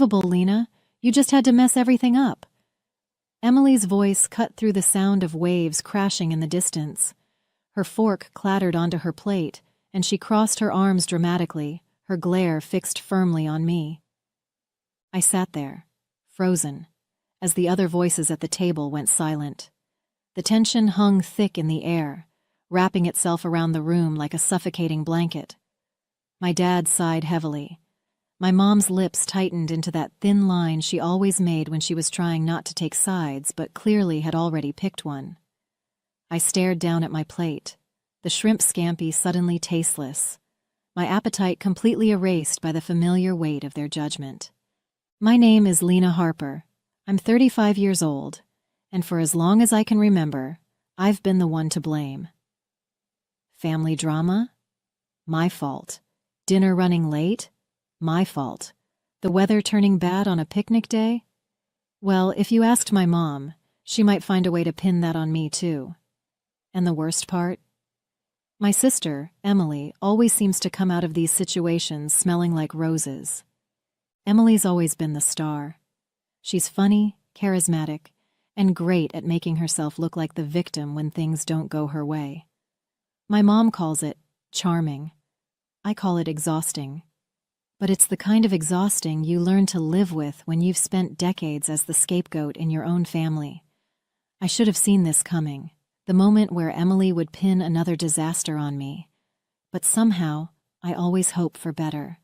Unbelievable, Lena. You just had to mess everything up. Emily's voice cut through the sound of waves crashing in the distance. Her fork clattered onto her plate, and she crossed her arms dramatically, her glare fixed firmly on me. I sat there, frozen, as the other voices at the table went silent. The tension hung thick in the air, wrapping itself around the room like a suffocating blanket. My dad sighed heavily. My mom's lips tightened into that thin line she always made when she was trying not to take sides but clearly had already picked one. I stared down at my plate, the shrimp scampi suddenly tasteless, my appetite completely erased by the familiar weight of their judgment. My name is Lena Harper. I'm 35 years old, and for as long as I can remember, I've been the one to blame. Family drama? My fault. Dinner running late? My fault. The weather turning bad on a picnic day? Well, if you asked my mom, she might find a way to pin that on me too. And the worst part? My sister, Emily, always seems to come out of these situations smelling like roses. Emily's always been the star. She's funny, charismatic, and great at making herself look like the victim when things don't go her way. My mom calls it charming. I call it exhausting. But it's the kind of exhausting you learn to live with when you've spent decades as the scapegoat in your own family. I should have seen this coming, the moment where Emily would pin another disaster on me. But somehow, I always hope for better.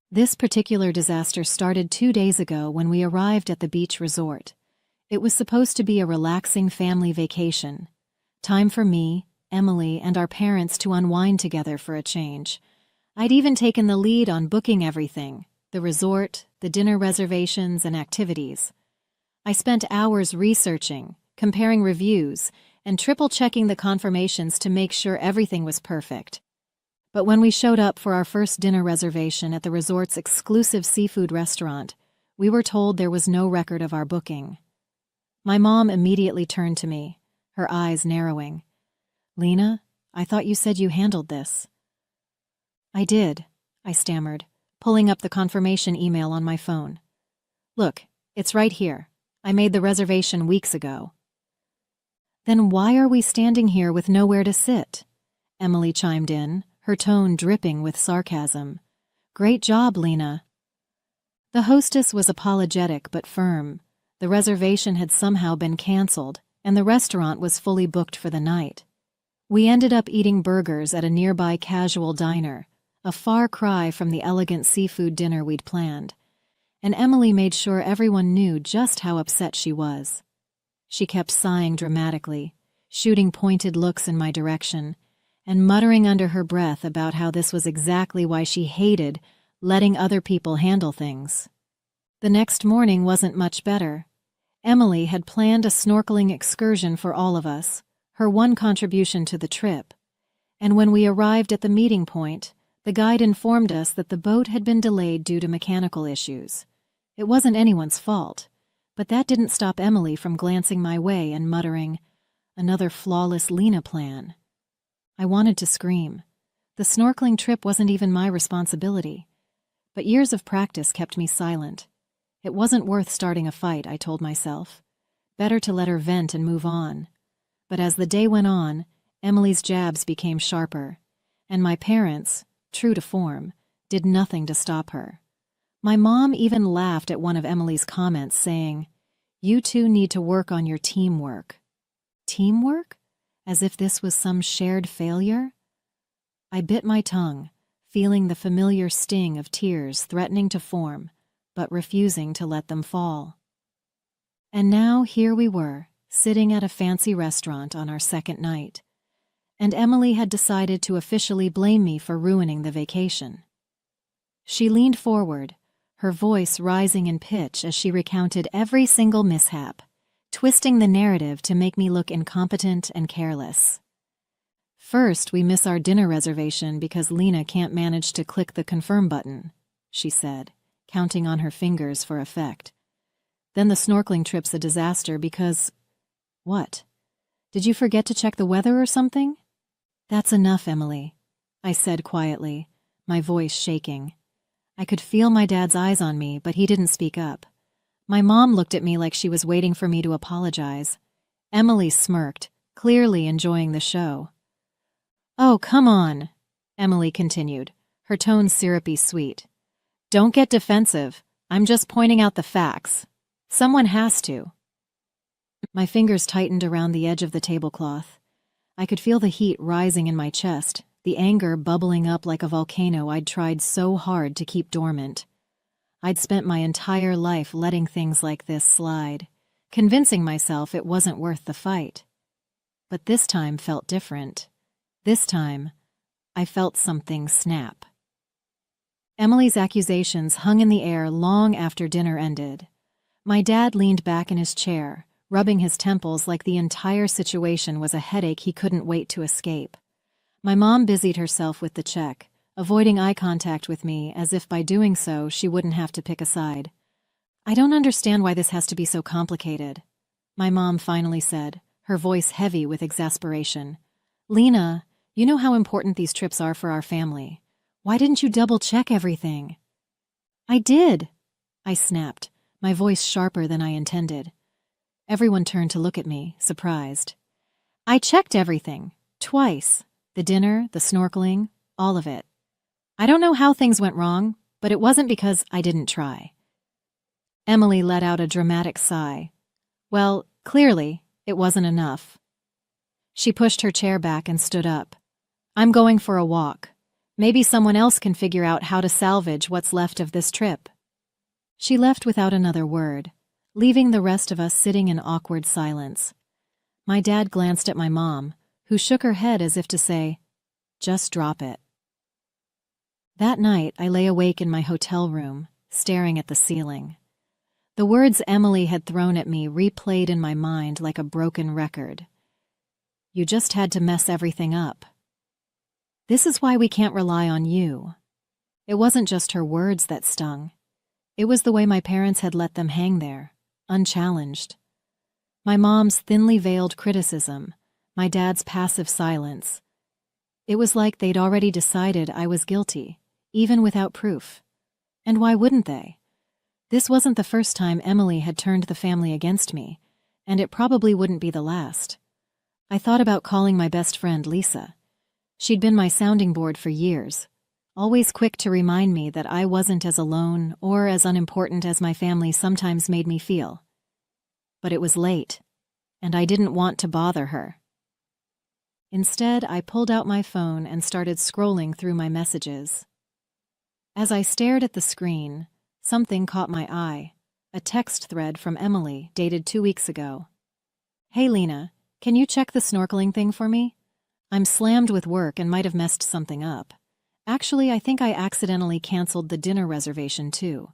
This particular disaster started 2 days ago when we arrived at the beach resort. It was supposed to be a relaxing family vacation. Time for me, Emily, and our parents to unwind together for a change. I'd even taken the lead on booking everything, the resort, the dinner reservations, and activities. I spent hours researching, comparing reviews, and triple-checking the confirmations to make sure everything was perfect. But when we showed up for our first dinner reservation at the resort's exclusive seafood restaurant, we were told there was no record of our booking. My mom immediately turned to me, her eyes narrowing. "Lena, I thought you said you handled this." "I did," I stammered, pulling up the confirmation email on my phone. "Look, it's right here. I made the reservation weeks ago." "Then why are we standing here with nowhere to sit?" Emily chimed in, her tone dripping with sarcasm. "Great job, Lena." The hostess was apologetic but firm. The reservation had somehow been canceled, and the restaurant was fully booked for the night. We ended up eating burgers at a nearby casual diner, a far cry from the elegant seafood dinner we'd planned, and Emily made sure everyone knew just how upset she was. She kept sighing dramatically, shooting pointed looks in my direction, and muttering under her breath about how this was exactly why she hated letting other people handle things. The next morning wasn't much better. Emily had planned a snorkeling excursion for all of us, her one contribution to the trip, and when we arrived at the meeting point, the guide informed us that the boat had been delayed due to mechanical issues. It wasn't anyone's fault, but that didn't stop Emily from glancing my way and muttering, "Another flawless Lena plan." I wanted to scream. The snorkeling trip wasn't even my responsibility. But years of practice kept me silent. It wasn't worth starting a fight, I told myself. Better to let her vent and move on. But as the day went on, Emily's jabs became sharper, and my parents, true to form, did nothing to stop her. My mom even laughed at one of Emily's comments, saying, "You two need to work on your teamwork." Teamwork? As if this was some shared failure? I bit my tongue, feeling the familiar sting of tears threatening to form, but refusing to let them fall. And now here we were, sitting at a fancy restaurant on our second night. And Emily had decided to officially blame me for ruining the vacation. She leaned forward, her voice rising in pitch as she recounted every single mishap, twisting the narrative to make me look incompetent and careless. "First, we miss our dinner reservation because Lena can't manage to click the confirm button," she said, counting on her fingers for effect. "Then the snorkeling trip's a disaster because—" "What? Did you forget to check the weather or something?" "That's enough, Emily," I said quietly, my voice shaking. I could feel my dad's eyes on me, but he didn't speak up. My mom looked at me like she was waiting for me to apologize. Emily smirked, clearly enjoying the show. "Oh, come on," Emily continued, her tone syrupy sweet. "Don't get defensive. I'm just pointing out the facts. Someone has to." My fingers tightened around the edge of the tablecloth. I could feel the heat rising in my chest, the anger bubbling up like a volcano I'd tried so hard to keep dormant. I'd spent my entire life letting things like this slide, convincing myself it wasn't worth the fight. But this time felt different. This time, I felt something snap. Emily's accusations hung in the air long after dinner ended. My dad leaned back in his chair, rubbing his temples like the entire situation was a headache he couldn't wait to escape. My mom busied herself with the check, avoiding eye contact with me as if by doing so she wouldn't have to pick a side. "I don't understand why this has to be so complicated," my mom finally said, her voice heavy with exasperation. "Lena, you know how important these trips are for our family. Why didn't you double-check everything?" "I did," I snapped, my voice sharper than I intended. Everyone turned to look at me, surprised. "I checked everything, twice. The dinner, the snorkeling, all of it. I don't know how things went wrong, but it wasn't because I didn't try." Emily let out a dramatic sigh. Well, clearly, it wasn't enough. She pushed her chair back and stood up. "I'm going for a walk. Maybe someone else can figure out how to salvage what's left of this trip." She left without another word, leaving the rest of us sitting in awkward silence. My dad glanced at my mom, who shook her head as if to say, "Just drop it." That night, I lay awake in my hotel room, staring at the ceiling. The words Emily had thrown at me replayed in my mind like a broken record. "You just had to mess everything up. This is why we can't rely on you." It wasn't just her words that stung. It was the way my parents had let them hang there, unchallenged. My mom's thinly veiled criticism, my dad's passive silence. It was like they'd already decided I was guilty, even without proof. And why wouldn't they? This wasn't the first time Emily had turned the family against me, and it probably wouldn't be the last. I thought about calling my best friend Lisa. She'd been my sounding board for years, always quick to remind me that I wasn't as alone or as unimportant as my family sometimes made me feel. But it was late, and I didn't want to bother her. Instead, I pulled out my phone and started scrolling through my messages. As I stared at the screen, something caught my eye, a text thread from Emily dated 2 weeks ago. "Hey Lena, can you check the snorkeling thing for me? I'm slammed with work and might have messed something up. Actually, I think I accidentally canceled the dinner reservation too.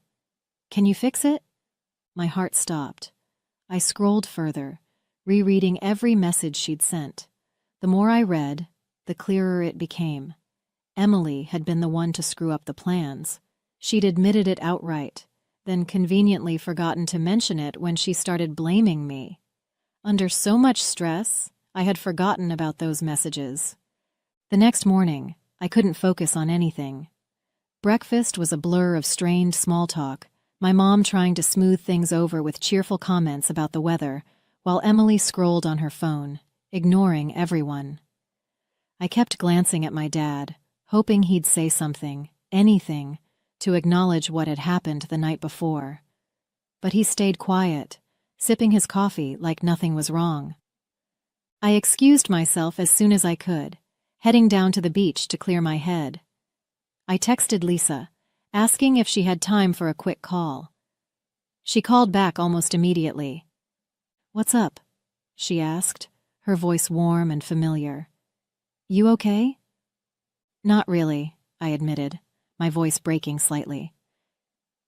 Can you fix it?" My heart stopped. I scrolled further, rereading every message she'd sent. The more I read, the clearer it became. Emily had been the one to screw up the plans. She'd admitted it outright, then conveniently forgotten to mention it when she started blaming me. Under so much stress, I had forgotten about those messages. The next morning, I couldn't focus on anything. Breakfast was a blur of strained small talk, my mom trying to smooth things over with cheerful comments about the weather, while Emily scrolled on her phone, ignoring everyone. I kept glancing at my dad, hoping he'd say something, anything, to acknowledge what had happened the night before. But he stayed quiet, sipping his coffee like nothing was wrong. I excused myself as soon as I could, heading down to the beach to clear my head. I texted Lisa, asking if she had time for a quick call. She called back almost immediately. "What's up?" she asked, her voice warm and familiar. "You okay?" "Not really," I admitted, my voice breaking slightly.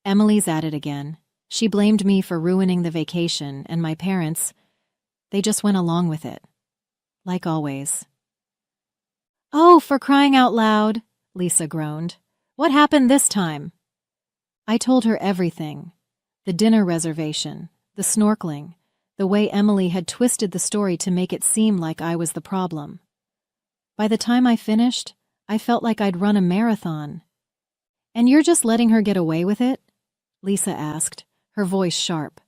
"Emily's at it again. She blamed me for ruining the vacation, and my parents, they just went along with it. Like always." "Oh, for crying out loud," Lisa groaned. "What happened this time?" I told her everything. The dinner reservation, the snorkeling, the way Emily had twisted the story to make it seem like I was the problem. By the time I finished, I felt like I'd run a marathon. And you're just letting her get away with it? Lisa asked, her voice sharp.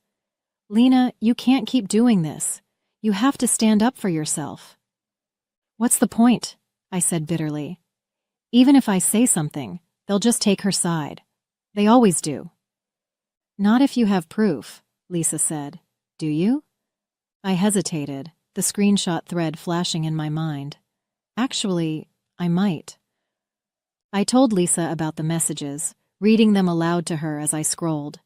Lena, you can't keep doing this. You have to stand up for yourself. What's the point? I said bitterly. Even if I say something, they'll just take her side. They always do. Not if you have proof, Lisa said. Do you? I hesitated, the screenshot thread flashing in my mind. Actually, I might. I told Lisa about the messages, reading them aloud to her as I scrolled.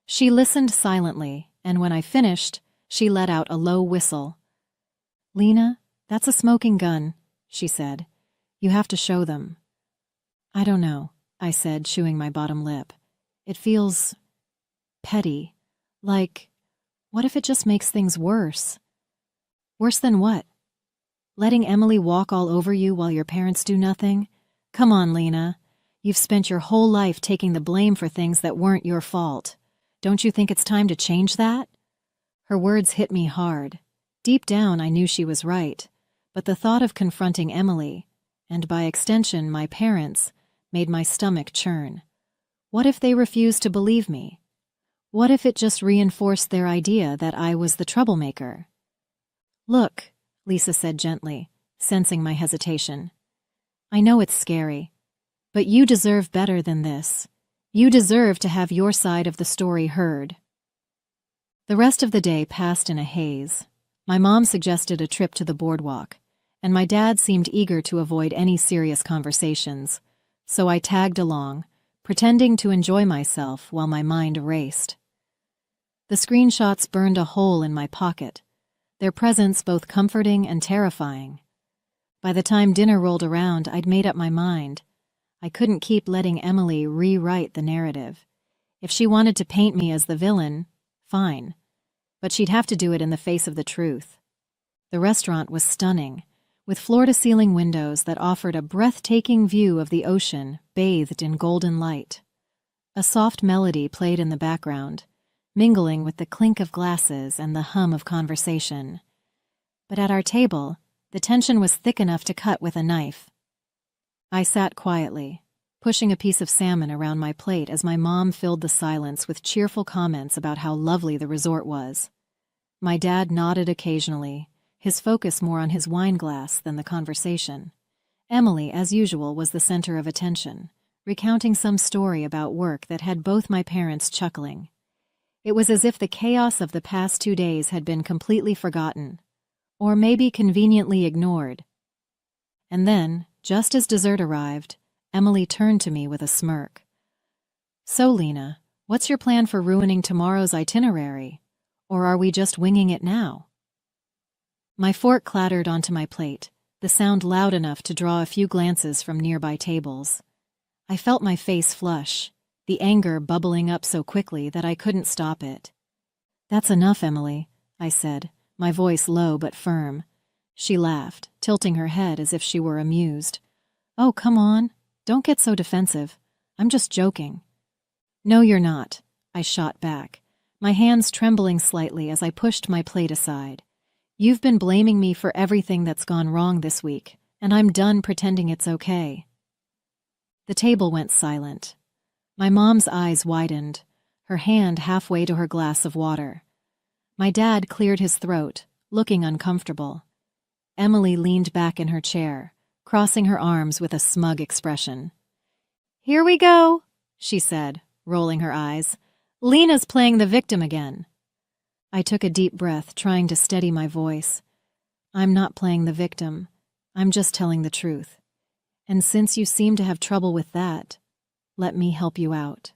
She listened silently, and when I finished, she let out a low whistle. Lena, that's a smoking gun, she said. You have to show them. I don't know, I said, chewing my bottom lip. It feels petty. Like, what if it just makes things worse? Worse than what? Letting Emily walk all over you while your parents do nothing? Come on, Lena. You've spent your whole life taking the blame for things that weren't your fault. Don't you think it's time to change that? Her words hit me hard. Deep down, I knew she was right, but the thought of confronting Emily, and by extension my parents, made my stomach churn. What if they refused to believe me? What if it just reinforced their idea that I was the troublemaker? Look, Lisa said gently, sensing my hesitation. I know it's scary, but you deserve better than this. You deserve to have your side of the story heard. The rest of the day passed in a haze. My mom suggested a trip to the boardwalk, and my dad seemed eager to avoid any serious conversations, so I tagged along, pretending to enjoy myself while my mind raced. The screenshots burned a hole in my pocket, their presence both comforting and terrifying. By the time dinner rolled around, I'd made up my mind. I couldn't keep letting Emily rewrite the narrative. If she wanted to paint me as the villain, fine. But she'd have to do it in the face of the truth. The restaurant was stunning, with floor-to-ceiling windows that offered a breathtaking view of the ocean bathed in golden light. A soft melody played in the background, mingling with the clink of glasses and the hum of conversation. But at our table, the tension was thick enough to cut with a knife. I sat quietly, pushing a piece of salmon around my plate as my mom filled the silence with cheerful comments about how lovely the resort was. My dad nodded occasionally, his focus more on his wine glass than the conversation. Emily, as usual, was the center of attention, recounting some story about work that had both my parents chuckling. It was as if the chaos of the past 2 days had been completely forgotten, or maybe conveniently ignored. And then, just as dessert arrived, Emily turned to me with a smirk. So, Lena, what's your plan for ruining tomorrow's itinerary? Or are we just winging it now? My fork clattered onto my plate, the sound loud enough to draw a few glances from nearby tables. I felt my face flush, the anger bubbling up so quickly that I couldn't stop it. That's enough, Emily, I said, my voice low but firm. She laughed, tilting her head as if she were amused. Oh, come on. Don't get so defensive. I'm just joking. No, you're not, I shot back, my hands trembling slightly as I pushed my plate aside. You've been blaming me for everything that's gone wrong this week, and I'm done pretending it's okay. The table went silent. My mom's eyes widened, her hand halfway to her glass of water. My dad cleared his throat, looking uncomfortable. Emily leaned back in her chair, crossing her arms with a smug expression. Here we go, she said, rolling her eyes. Lena's playing the victim again. I took a deep breath, trying to steady my voice. I'm not playing the victim. I'm just telling the truth. And since you seem to have trouble with that, let me help you out.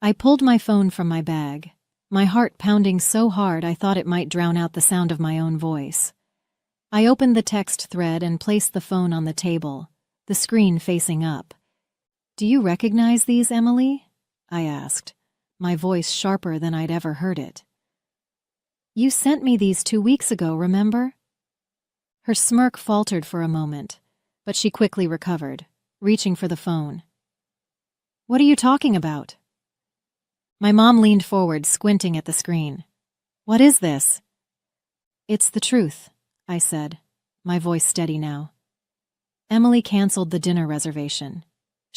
I pulled my phone from my bag, my heart pounding so hard I thought it might drown out the sound of my own voice. I opened the text thread and placed the phone on the table, the screen facing up. Do you recognize these, Emily? I asked, my voice sharper than I'd ever heard it. You sent me these 2 weeks ago, remember? Her smirk faltered for a moment, but she quickly recovered, reaching for the phone. What are you talking about? My mom leaned forward, squinting at the screen. What is this? It's the truth, I said, my voice steady now. Emily canceled the dinner reservation.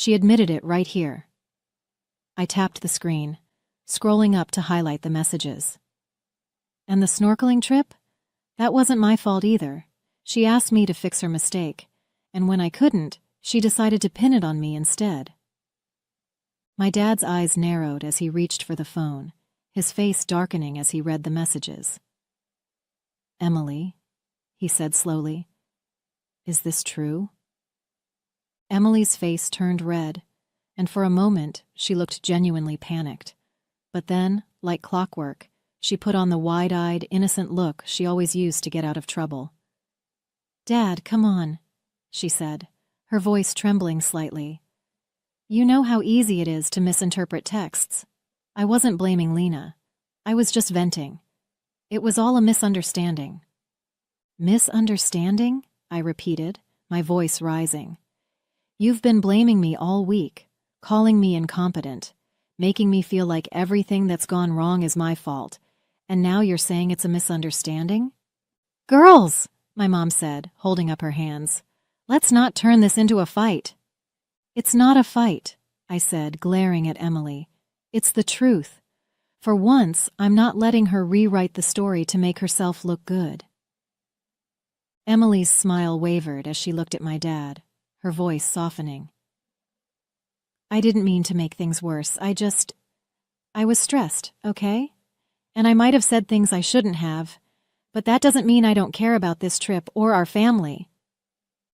She admitted it right here. I tapped the screen, scrolling up to highlight the messages. And the snorkeling trip? That wasn't my fault either. She asked me to fix her mistake, and when I couldn't, she decided to pin it on me instead. My dad's eyes narrowed as he reached for the phone, his face darkening as he read the messages. "Emily," he said slowly, "is this true?" Emily's face turned red, and for a moment she looked genuinely panicked. But then, like clockwork, she put on the wide-eyed, innocent look she always used to get out of trouble. "Dad, come on," she said, her voice trembling slightly. "You know how easy it is to misinterpret texts. I wasn't blaming Lena. I was just venting. It was all a misunderstanding." "Misunderstanding?" I repeated, my voice rising. "You've been blaming me all week, calling me incompetent, making me feel like everything that's gone wrong is my fault, and now you're saying it's a misunderstanding?" "Girls," my mom said, holding up her hands, "let's not turn this into a fight." "It's not a fight," I said, glaring at Emily. "It's the truth. For once, I'm not letting her rewrite the story to make herself look good." Emily's smile wavered as she looked at my dad, her voice softening. "I didn't mean to make things worse. I was stressed, okay? And I might have said things I shouldn't have, but that doesn't mean I don't care about this trip or our family."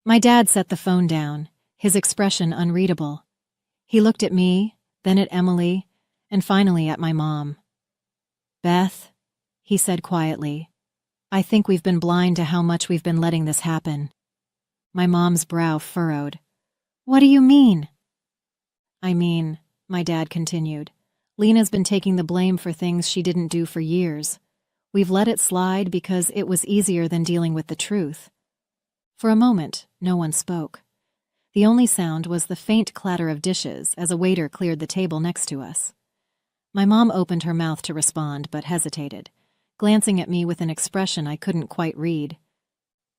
My dad set the phone down, his expression unreadable. He looked at me, then at Emily, and finally at my mom. "Beth," he said quietly, "I think we've been blind to how much we've been letting this happen." My mom's brow furrowed. "What do you mean?" "I mean," my dad continued, "Lena's been taking the blame for things she didn't do for years. We've let it slide because it was easier than dealing with the truth." For a moment, no one spoke. The only sound was the faint clatter of dishes as a waiter cleared the table next to us. My mom opened her mouth to respond, but hesitated, glancing at me with an expression I couldn't quite read.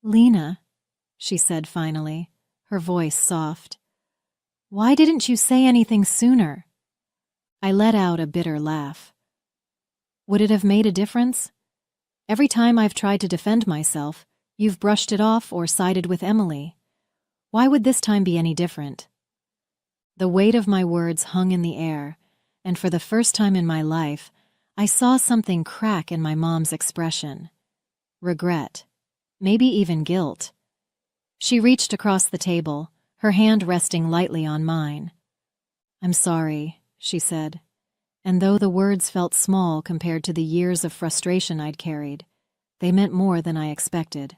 "Lena," she said finally, her voice soft, "why didn't you say anything sooner?" I let out a bitter laugh. Would it have made a difference? Every time I've tried to defend myself, you've brushed it off or sided with Emily. Why would this time be any different? The weight of my words hung in the air, and for the first time in my life, I saw something crack in my mom's expression. Regret. Maybe even guilt. She reached across the table, her hand resting lightly on mine. "I'm sorry," she said, and though the words felt small compared to the years of frustration I'd carried, they meant more than I expected.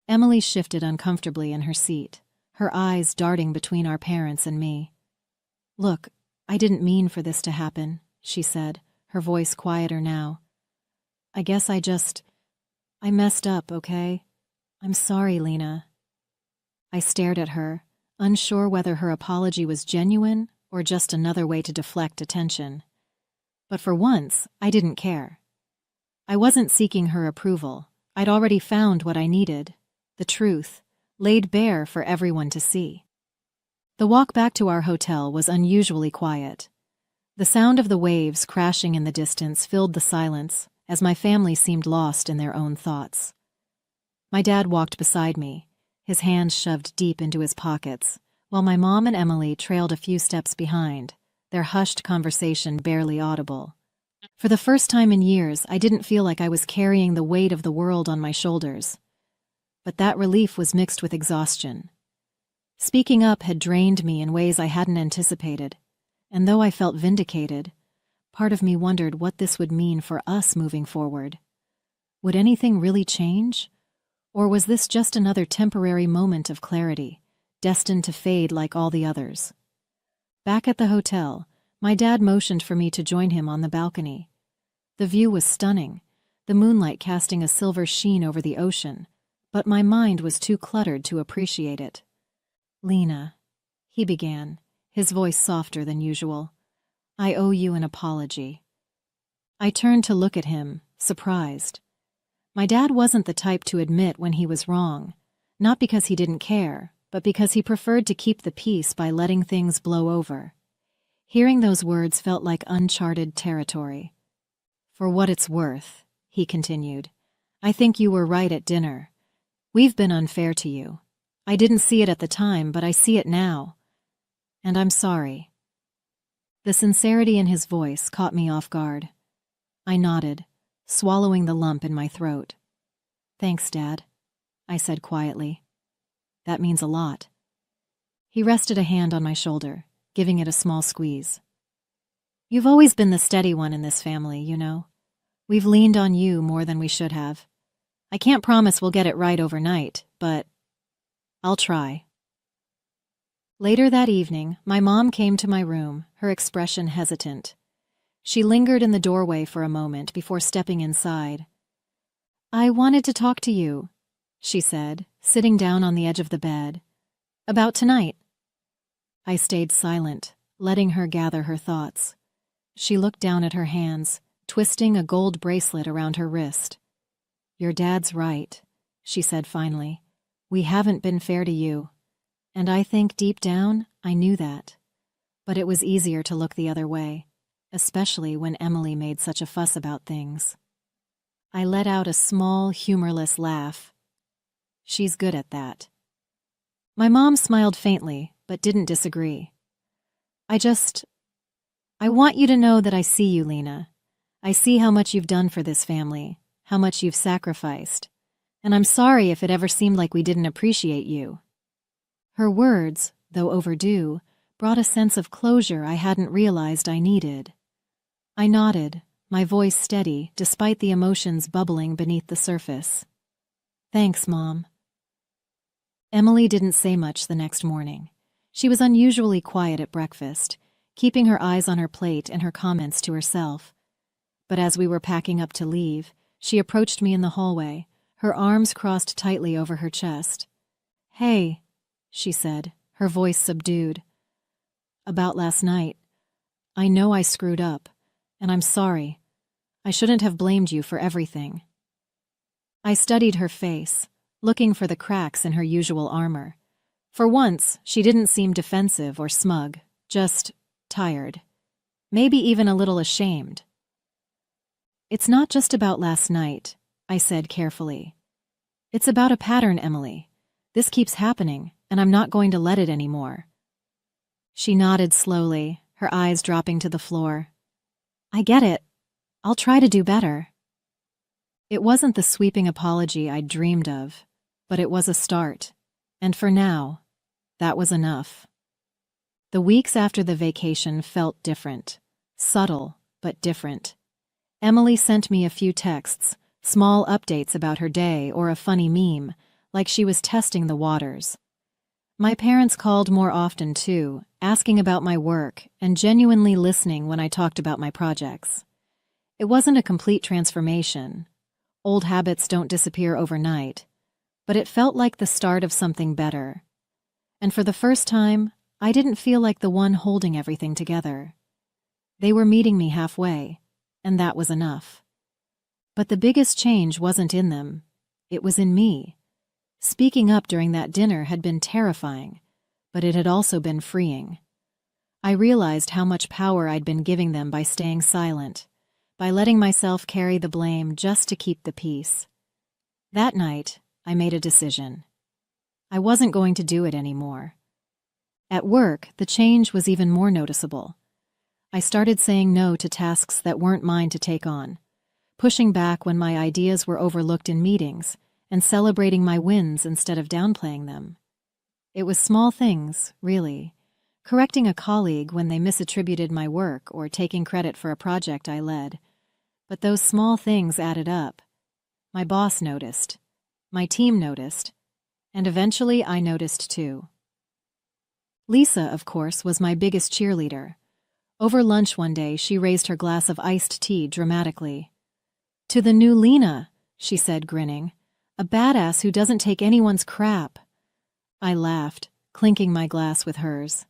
Emily shifted uncomfortably in her seat, her eyes darting between our parents and me. "Look, I didn't mean for this to happen," she said, her voice quieter now. "I guess I messed up, okay? I'm sorry, Lena." I stared at her, unsure whether her apology was genuine or just another way to deflect attention. But for once, I didn't care. I wasn't seeking her approval. I'd already found what I needed. The truth, laid bare for everyone to see. The walk back to our hotel was unusually quiet. The sound of the waves crashing in the distance filled the silence as my family seemed lost in their own thoughts. My dad walked beside me, his hands shoved deep into his pockets, while my mom and Emily trailed a few steps behind, their hushed conversation barely audible. For the first time in years, I didn't feel like I was carrying the weight of the world on my shoulders. But that relief was mixed with exhaustion. Speaking up had drained me in ways I hadn't anticipated, and though I felt vindicated, part of me wondered what this would mean for us moving forward. Would anything really change? Or was this just another temporary moment of clarity, destined to fade like all the others? Back at the hotel, my dad motioned for me to join him on the balcony. The view was stunning, the moonlight casting a silver sheen over the ocean, but my mind was too cluttered to appreciate it. "Lena," he began, his voice softer than usual, "I owe you an apology." I turned to look at him, surprised. My dad wasn't the type to admit when he was wrong, not because he didn't care, but because he preferred to keep the peace by letting things blow over. Hearing those words felt like uncharted territory. For what it's worth, he continued, I think you were right at dinner. We've been unfair to you. I didn't see it at the time, but I see it now. And I'm sorry. The sincerity in his voice caught me off guard. I nodded, swallowing the lump in my throat. Thanks, Dad, I said quietly. That means a lot. He rested a hand on my shoulder, giving it a small squeeze. You've always been the steady one in this family, you know. We've leaned on you more than we should have. I can't promise we'll get it right overnight, but I'll try. Later that evening, my mom came to my room, her expression hesitant. She lingered in the doorway for a moment before stepping inside. I wanted to talk to you, she said, sitting down on the edge of the bed. About tonight. I stayed silent, letting her gather her thoughts. She looked down at her hands, twisting a gold bracelet around her wrist. Your dad's right, she said finally. We haven't been fair to you. And I think deep down, I knew that. But it was easier to look the other way, especially when Emily made such a fuss about things. I let out a small, humorless laugh. She's good at that. My mom smiled faintly, but didn't disagree. I want you to know that I see you, Lena. I see how much you've done for this family, how much you've sacrificed. And I'm sorry if it ever seemed like we didn't appreciate you. Her words, though overdue, brought a sense of closure I hadn't realized I needed. I nodded, my voice steady despite the emotions bubbling beneath the surface. Thanks, Mom. Emily didn't say much the next morning. She was unusually quiet at breakfast, keeping her eyes on her plate and her comments to herself. But as we were packing up to leave, she approached me in the hallway, her arms crossed tightly over her chest. Hey, she said, her voice subdued. About last night. I know I screwed up, and I'm sorry. I shouldn't have blamed you for everything. I studied her face, looking for the cracks in her usual armor. For once, she didn't seem defensive or smug, just tired. Maybe even a little ashamed. It's not just about last night, I said carefully. It's about a pattern, Emily. This keeps happening, and I'm not going to let it anymore. She nodded slowly, her eyes dropping to the floor. I get it. I'll try to do better. It wasn't the sweeping apology I'd dreamed of, but it was a start. And for now, that was enough. The weeks after the vacation felt different. Subtle, but different. Emily sent me a few texts, small updates about her day or a funny meme, like she was testing the waters. My parents called more often too, asking about my work and genuinely listening when I talked about my projects. It wasn't a complete transformation. Old habits don't disappear overnight, but it felt like the start of something better. And for the first time, I didn't feel like the one holding everything together. They were meeting me halfway, and that was enough. But the biggest change wasn't in them. It was in me. Speaking up during that dinner had been terrifying, but it had also been freeing. I realized how much power I'd been giving them by staying silent, by letting myself carry the blame just to keep the peace. That night, I made a decision. I wasn't going to do it anymore. At work, the change was even more noticeable. I started saying no to tasks that weren't mine to take on, pushing back when my ideas were overlooked in meetings, and celebrating my wins instead of downplaying them. It was small things, really. Correcting a colleague when they misattributed my work or taking credit for a project I led. But those small things added up. My boss noticed. My team noticed. And eventually I noticed too. Lisa, of course, was my biggest cheerleader. Over lunch one day, she raised her glass of iced tea dramatically. To the new Lena, she said, grinning. A badass who doesn't take anyone's crap. I laughed, clinking my glass with hers.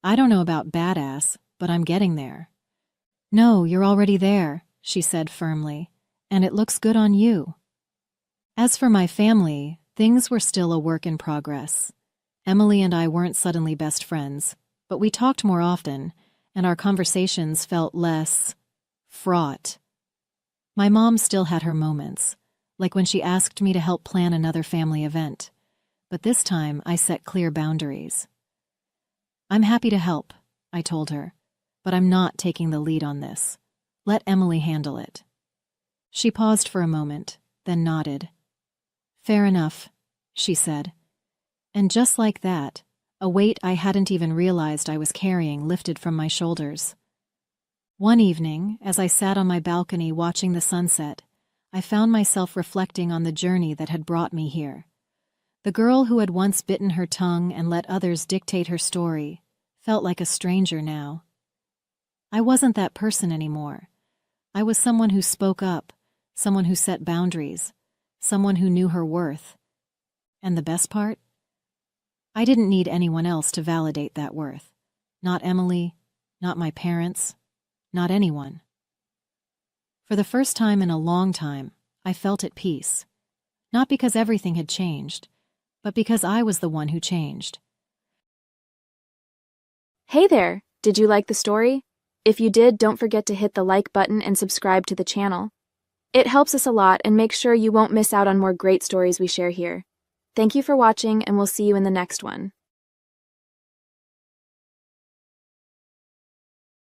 I don't know about badass, but I'm getting there. No, you're already there, she said firmly, and it looks good on you. As for my family, things were still a work in progress. Emily and I weren't suddenly best friends, but we talked more often, and our conversations felt less fraught. My mom still had her moments, like when she asked me to help plan another family event, but this time I set clear boundaries. "I'm happy to help," I told her, "but I'm not taking the lead on this. Let Emily handle it." She paused for a moment, then nodded. "Fair enough," she said. And just like that, a weight I hadn't even realized I was carrying lifted from my shoulders. One evening, as I sat on my balcony watching the sunset, I found myself reflecting on the journey that had brought me here. The girl who had once bitten her tongue and let others dictate her story felt like a stranger now. I wasn't that person anymore. I was someone who spoke up, someone who set boundaries, someone who knew her worth. And the best part? I didn't need anyone else to validate that worth. Not Emily, not my parents, not anyone. For the first time in a long time, I felt at peace. Not because everything had changed, but because I was the one who changed. Hey there! Did you like the story? If you did, don't forget to hit the like button and subscribe to the channel. It helps us a lot and makes sure you won't miss out on more great stories we share here. Thank you for watching, and we'll see you in the next one.